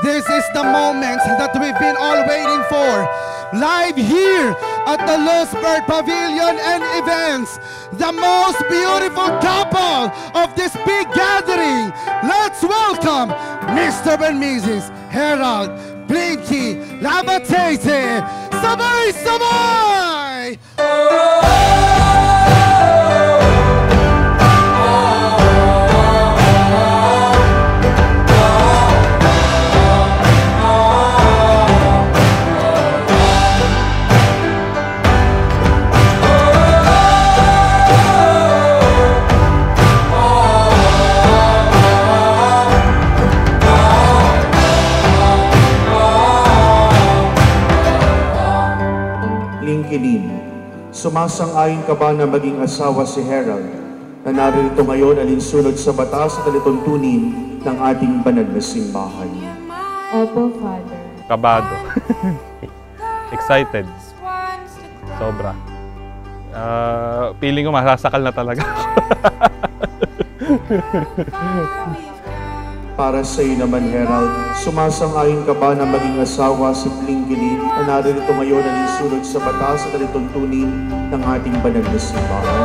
This is the moment that we've been all waiting for. Live here at the Lewisburg Pavilion and Events, the most beautiful couple of this big gathering. Let's welcome Mr. and Mrs. Harold Blinky Labatete. Sabay, sabay! Sumasang-ayon ka ba na maging asawa si Harold na narito ngayon alinsunod sa batas at alituntunin ng ating banal na simbahan? Opo, Father. Kabado. Excited. Sobra. Feeling ko masasakal na talaga. Para sa iyo naman, Harold, sumasang-ayon ka ba na maging asawa si Blinky na narito ngayon alinsunod sa batas at alituntunin ng ating banal na simbahan?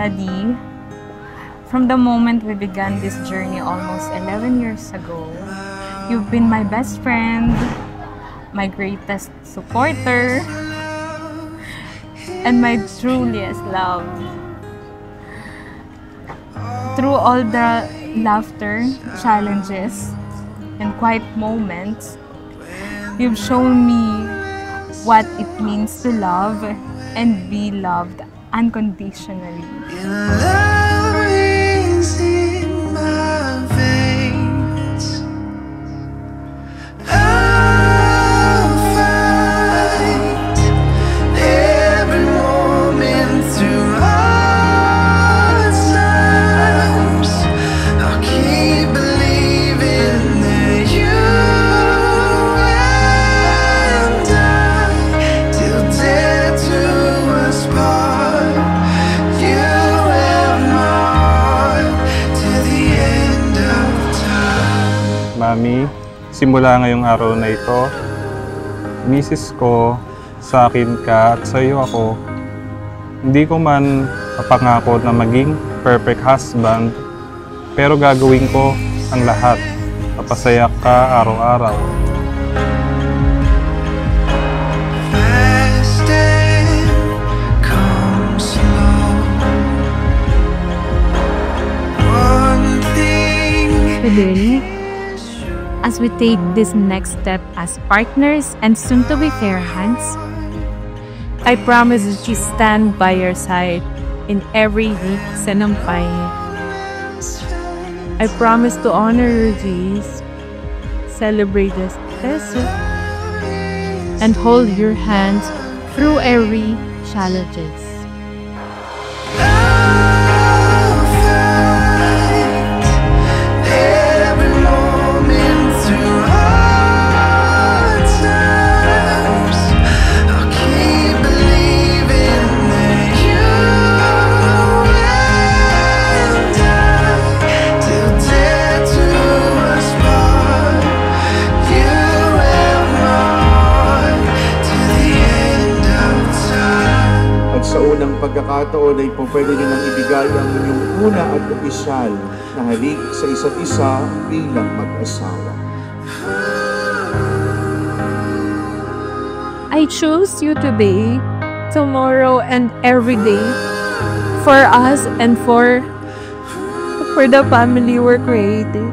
Daddy, from the moment we began this journey almost 11 years ago, you've been my best friend, my greatest supporter, and my truliest love. Through all the laughter, challenges, and quiet moments, you've shown me what it means to love and be loved unconditionally. Love is in my veins. I'll fight every moment through hard times. I'll keep believing that you and I, till death do us part. Mami, simula ngayong araw na ito, misis ko, sa akin ka at sa iyo ako, hindi ko man papangako na maging perfect husband, pero gagawin ko ang lahat. Papasaya ka araw-araw. Today, as we take this next step as partners and soon to be fair hands, I promise that you stand by your side in every sanampay. I promise to honor your days, celebrate the success, and hold your hands through every challenges. At sa unang pagkakataon ay po pwede nyo nang ibigay ang inyong una at opisyal na halik sa isa't isa bilang mag-asawa. I choose you today, tomorrow, and every day for us and for the family we're creating.